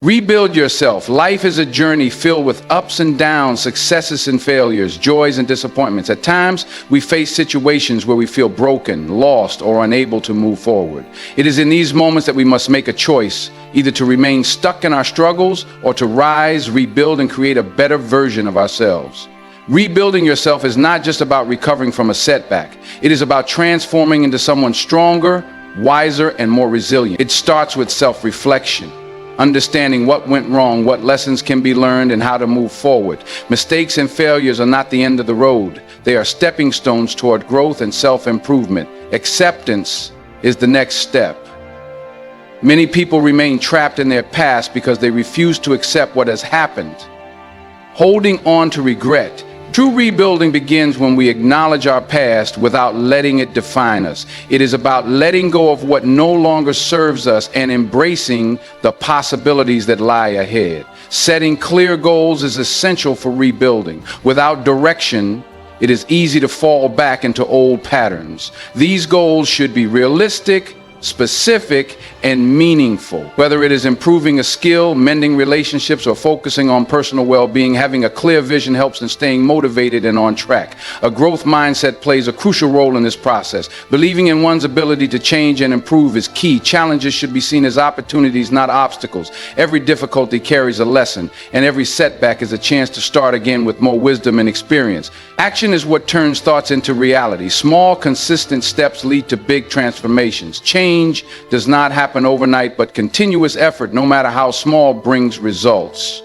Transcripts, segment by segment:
Rebuild yourself. Life is a journey filled with ups and downs, successes and failures, joys and disappointments. At times, we face situations where we feel broken, lost, or unable to move forward. It is in these moments that we must make a choice, either to remain stuck in our struggles or to rise, rebuild, and create a better version of ourselves. Rebuilding yourself is not just about recovering from a setback. It is about transforming into someone stronger, wiser, and more resilient. It starts with self-reflection. Understanding what went wrong, what lessons can be learned, and how to move forward. Mistakes and failures are not the end of the road. They are stepping stones toward growth and self-improvement. Acceptance is the next step. Many people remain trapped in their past because they refuse to accept what has happened, holding on to regret. True rebuilding begins when we acknowledge our past without letting it define us. It is about letting go of what no longer serves us and embracing the possibilities that lie ahead. Setting clear goals is essential for rebuilding. Without direction, it is easy to fall back into old patterns. These goals should be realistic, specific, and meaningful. Whether it is improving a skill, mending relationships, or focusing on personal well-being, having a clear vision helps in staying motivated and on track. A growth mindset plays a crucial role in this process. Believing in one's ability to change and improve is key. Challenges should be seen as opportunities, not obstacles. Every difficulty carries a lesson, and every setback is a chance to start again with more wisdom and experience. Action is what turns thoughts into reality. Small, consistent steps lead to big transformations. Change does not happen overnight, but continuous effort, no matter how small, brings results.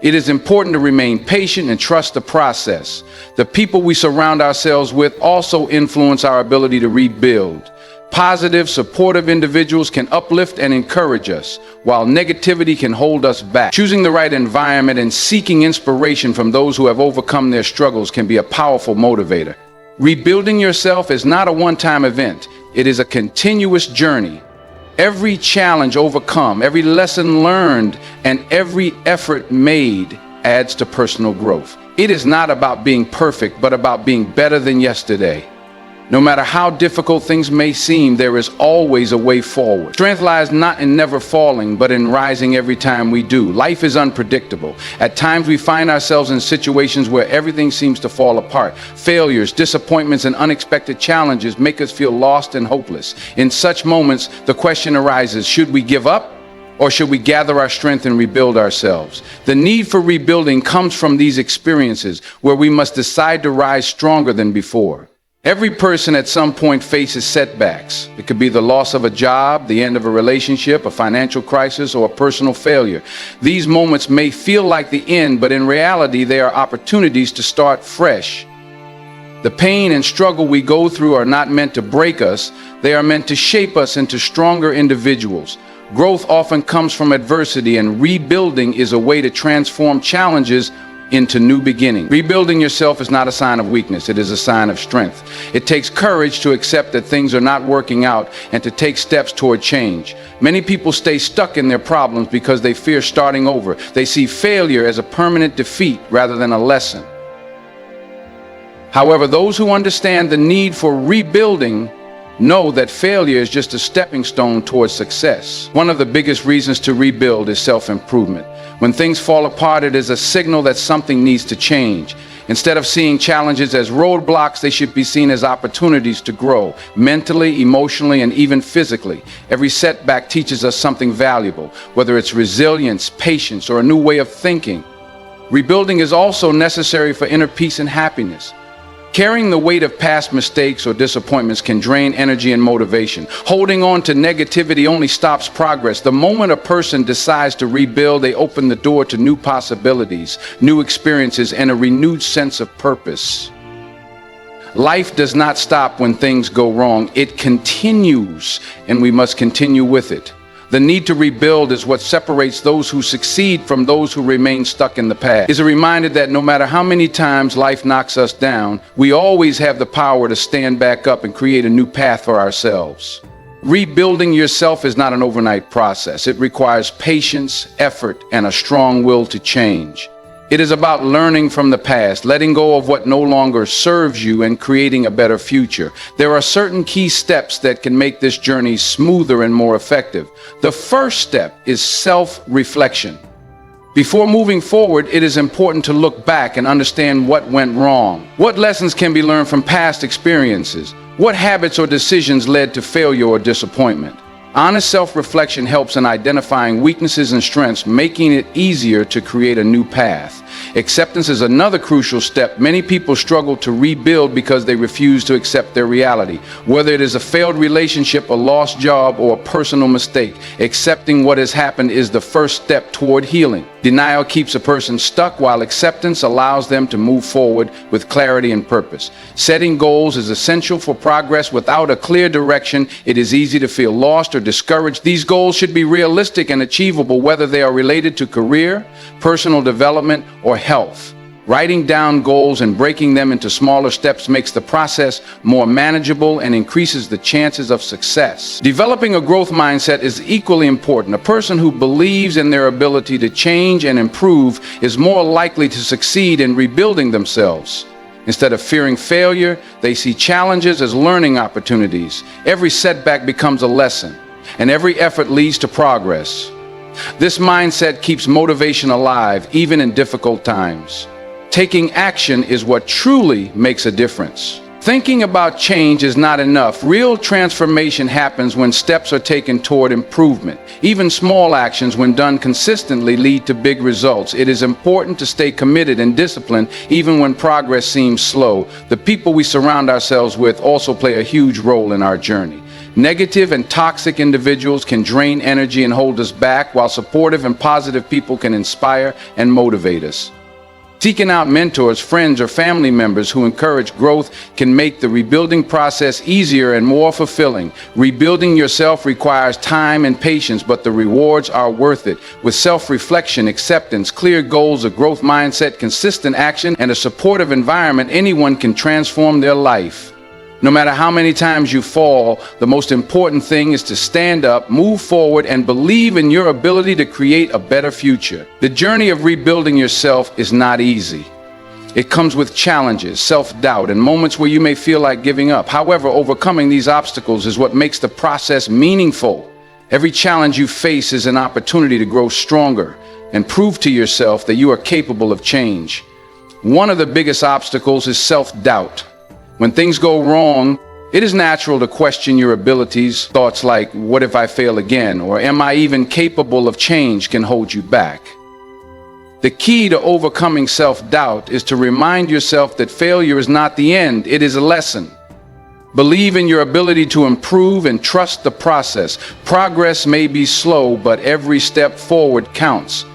It is important to remain patient and trust the process. The people we surround ourselves with also influence our ability to rebuild. Positive, supportive individuals can uplift and encourage us, while negativity can hold us back. Choosing the right environment and seeking inspiration from those who have overcome their struggles can be a powerful motivator. Rebuilding yourself is not a one-time event. It is a continuous journey. Every challenge overcome, every lesson learned, and every effort made adds to personal growth. It is not about being perfect, but about being better than yesterday. No matter how difficult things may seem, there is always a way forward. Strength lies not in never falling, but in rising every time we do. Life is unpredictable. At times we find ourselves in situations where everything seems to fall apart. Failures, disappointments, and unexpected challenges make us feel lost and hopeless. In such moments, the question arises, should we give up? Or should we gather our strength and rebuild ourselves? The need for rebuilding comes from these experiences where we must decide to rise stronger than before. Every person at some point faces setbacks. It could be the loss of a job, the end of a relationship, a financial crisis, or a personal failure. These moments may feel like the end, but in reality, they are opportunities to start fresh. The pain and struggle we go through are not meant to break us. They are meant to shape us into stronger individuals. Growth often comes from adversity, and rebuilding is a way to transform challenges into new beginnings. Rebuilding yourself is not a sign of weakness, it is a sign of strength. It takes courage to accept that things are not working out and to take steps toward change. Many people stay stuck in their problems because they fear starting over. They see failure as a permanent defeat rather than a lesson. However, those who understand the need for rebuilding know that failure is just a stepping stone towards success. One of the biggest reasons to rebuild is self-improvement. When things fall apart, it is a signal that something needs to change. Instead of seeing challenges as roadblocks, they should be seen as opportunities to grow, mentally, emotionally, and even physically. Every setback teaches us something valuable, whether it's resilience, patience, or a new way of thinking. Rebuilding is also necessary for inner peace and happiness. Carrying the weight of past mistakes or disappointments can drain energy and motivation. Holding on to negativity only stops progress. The moment a person decides to rebuild, they open the door to new possibilities, new experiences, and a renewed sense of purpose. Life does not stop when things go wrong. It continues, and we must continue with it. The need to rebuild is what separates those who succeed from those who remain stuck in the past. It's a reminder that no matter how many times life knocks us down, we always have the power to stand back up and create a new path for ourselves. Rebuilding yourself is not an overnight process. It requires patience, effort, and a strong will to change. It is about learning from the past, letting go of what no longer serves you, and creating a better future. There are certain key steps that can make this journey smoother and more effective. The first step is self-reflection. Before moving forward, it is important to look back and understand what went wrong. What lessons can be learned from past experiences? What habits or decisions led to failure or disappointment? Honest self-reflection helps in identifying weaknesses and strengths, making it easier to create a new path. Acceptance is another crucial step. Many people struggle to rebuild because they refuse to accept their reality. Whether it is a failed relationship, a lost job, or a personal mistake, accepting what has happened is the first step toward healing. Denial keeps a person stuck, while acceptance allows them to move forward with clarity and purpose. Setting goals is essential for progress. Without a clear direction, it is easy to feel lost or discouraged. These goals should be realistic and achievable, whether they are related to career, personal development, or health. Writing down goals and breaking them into smaller steps makes the process more manageable and increases the chances of success. Developing a growth mindset is equally important. A person who believes in their ability to change and improve is more likely to succeed in rebuilding themselves. Instead of fearing failure, they see challenges as learning opportunities. Every setback becomes a lesson, and every effort leads to progress. This mindset keeps motivation alive, even in difficult times. Taking action is what truly makes a difference. Thinking about change is not enough. Real transformation happens when steps are taken toward improvement. Even small actions, when done consistently, lead to big results. It is important to stay committed and disciplined, even when progress seems slow. The people we surround ourselves with also play a huge role in our journey. Negative and toxic individuals can drain energy and hold us back, while supportive and positive people can inspire and motivate us. Seeking out mentors, friends, or family members who encourage growth can make the rebuilding process easier and more fulfilling. Rebuilding yourself requires time and patience, but the rewards are worth it. With self-reflection, acceptance, clear goals, a growth mindset, consistent action, and a supportive environment, anyone can transform their life. No matter how many times you fall, the most important thing is to stand up, move forward, and believe in your ability to create a better future. The journey of rebuilding yourself is not easy. It comes with challenges, self-doubt, and moments where you may feel like giving up. However, overcoming these obstacles is what makes the process meaningful. Every challenge you face is an opportunity to grow stronger and prove to yourself that you are capable of change. One of the biggest obstacles is self-doubt. When things go wrong, it is natural to question your abilities. Thoughts like, what if I fail again? Or am I even capable of change can hold you back. The key to overcoming self-doubt is to remind yourself that failure is not the end, it is a lesson. Believe in your ability to improve and trust the process. Progress may be slow, but every step forward counts.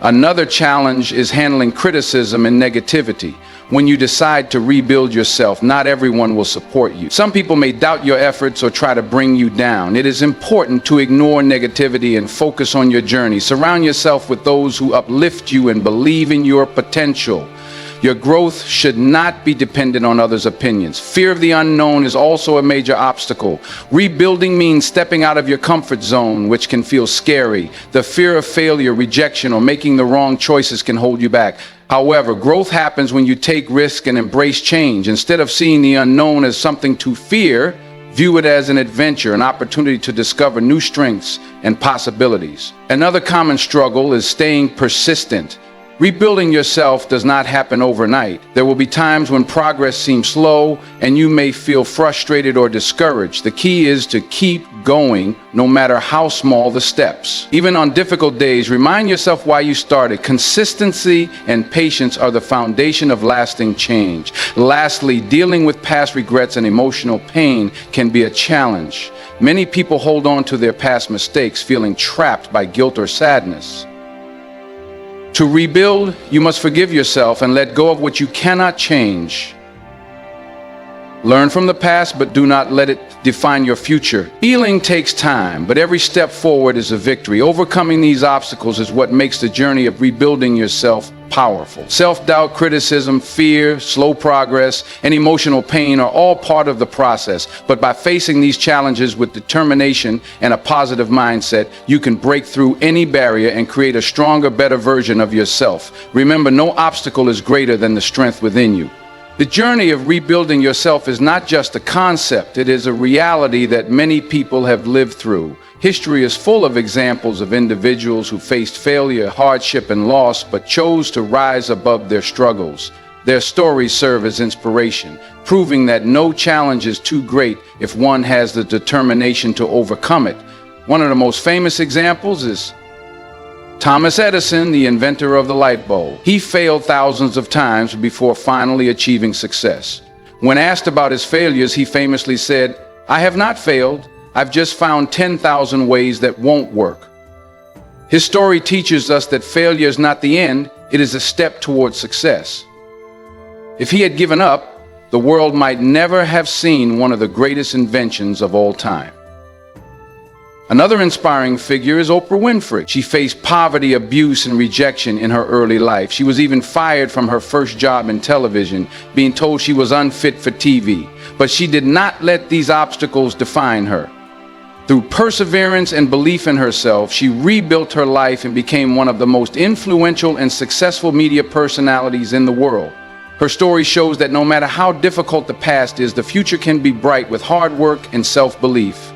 Another challenge is handling criticism and negativity. When you decide to rebuild yourself, not everyone will support you. Some people may doubt your efforts or try to bring you down. It is important to ignore negativity and focus on your journey. Surround yourself with those who uplift you and believe in your potential. Your growth should not be dependent on others' opinions. Fear of the unknown is also a major obstacle. Rebuilding means stepping out of your comfort zone, which can feel scary. The fear of failure, rejection, or making the wrong choices can hold you back. However, growth happens when you take risks and embrace change. Instead of seeing the unknown as something to fear, view it as an adventure, an opportunity to discover new strengths and possibilities. Another common struggle is staying persistent. Rebuilding yourself does not happen overnight. There will be times when progress seems slow and you may feel frustrated or discouraged. The key is to keep going, no matter how small the steps. Even on difficult days, remind yourself why you started. Consistency and patience are the foundation of lasting change. Lastly, dealing with past regrets and emotional pain can be a challenge. Many people hold on to their past mistakes, feeling trapped by guilt or sadness. To rebuild, you must forgive yourself and let go of what you cannot change. Learn from the past, but do not let it define your future. Healing takes time, but every step forward is a victory. Overcoming these obstacles is what makes the journey of rebuilding yourself powerful. Self-doubt, criticism, fear, slow progress, and emotional pain are all part of the process. But by facing these challenges with determination and a positive mindset, you can break through any barrier and create a stronger, better version of yourself. Remember, no obstacle is greater than the strength within you. The journey of rebuilding yourself is not just a concept, it is a reality that many people have lived through. History is full of examples of individuals who faced failure, hardship, and loss, but chose to rise above their struggles. Their stories serve as inspiration, proving that no challenge is too great if one has the determination to overcome it. One of the most famous examples is Thomas Edison, the inventor of the light bulb. He failed thousands of times before finally achieving success. When asked about his failures, he famously said, "I have not failed. I've just found 10,000 ways that won't work." His story teaches us that failure is not the end, it is a step towards success. If he had given up, the world might never have seen one of the greatest inventions of all time. Another inspiring figure is Oprah Winfrey. She faced poverty, abuse, and rejection in her early life. She was even fired from her first job in television, being told she was unfit for TV. But she did not let these obstacles define her. Through perseverance and belief in herself, she rebuilt her life and became one of the most influential and successful media personalities in the world. Her story shows that no matter how difficult the past is, the future can be bright with hard work and self-belief.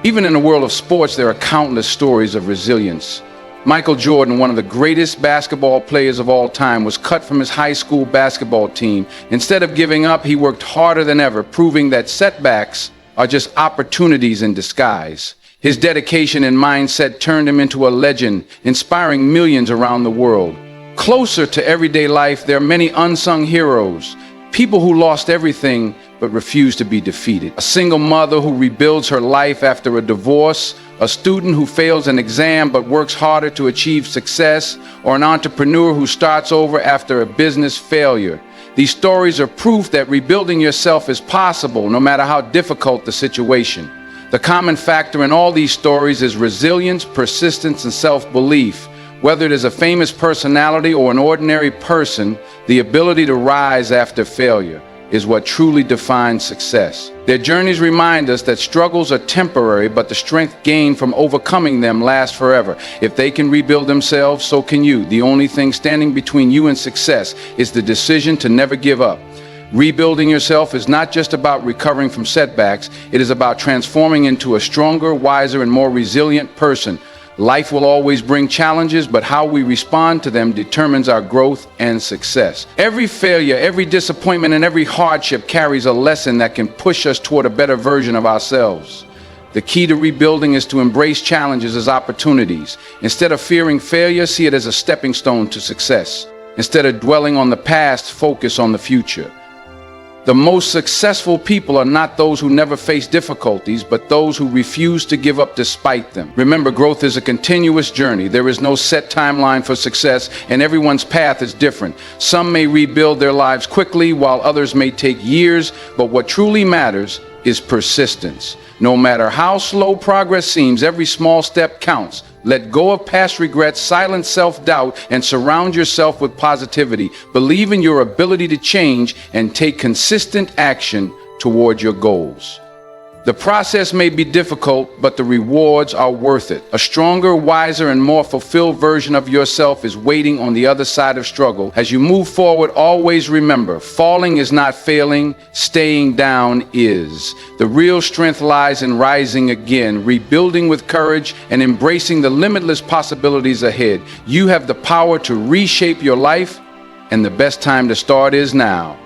Even in the world of sports, there are countless stories of resilience. Michael Jordan, one of the greatest basketball players of all time, was cut from his high school basketball team. Instead of giving up, he worked harder than ever, proving that setbacks are just opportunities in disguise. His dedication and mindset turned him into a legend, inspiring millions around the world. Closer to everyday life, there are many unsung heroes, people who lost everything but refused to be defeated. A single mother who rebuilds her life after a divorce, a student who fails an exam but works harder to achieve success, or an entrepreneur who starts over after a business failure. These stories are proof that rebuilding yourself is possible, no matter how difficult the situation. The common factor in all these stories is resilience, persistence, and self-belief. Whether it is a famous personality or an ordinary person, the ability to rise after failure is what truly defines success. Their journeys remind us that struggles are temporary, but the strength gained from overcoming them lasts forever. If they can rebuild themselves, so can you. The only thing standing between you and success is the decision to never give up. Rebuilding yourself is not just about recovering from setbacks, it is about transforming into a stronger, wiser, and more resilient person. Life will always bring challenges, but how we respond to them determines our growth and success. Every failure, every disappointment, and every hardship carries a lesson that can push us toward a better version of ourselves. The key to rebuilding is to embrace challenges as opportunities. Instead of fearing failure, see it as a stepping stone to success. Instead of dwelling on the past, focus on the future. The most successful people are not those who never face difficulties, but those who refuse to give up despite them. Remember, growth is a continuous journey. There is no set timeline for success, and everyone's path is different. Some may rebuild their lives quickly, while others may take years, but what truly matters is persistence. No matter how slow progress seems, every small step counts. Let go of past regrets, silence self-doubt, and surround yourself with positivity. Believe in your ability to change and take consistent action toward your goals. The process may be difficult, but the rewards are worth it. A stronger, wiser, and more fulfilled version of yourself is waiting on the other side of struggle. As you move forward, always remember, falling is not failing, staying down is. The real strength lies in rising again, rebuilding with courage, and embracing the limitless possibilities ahead. You have the power to reshape your life, and the best time to start is now.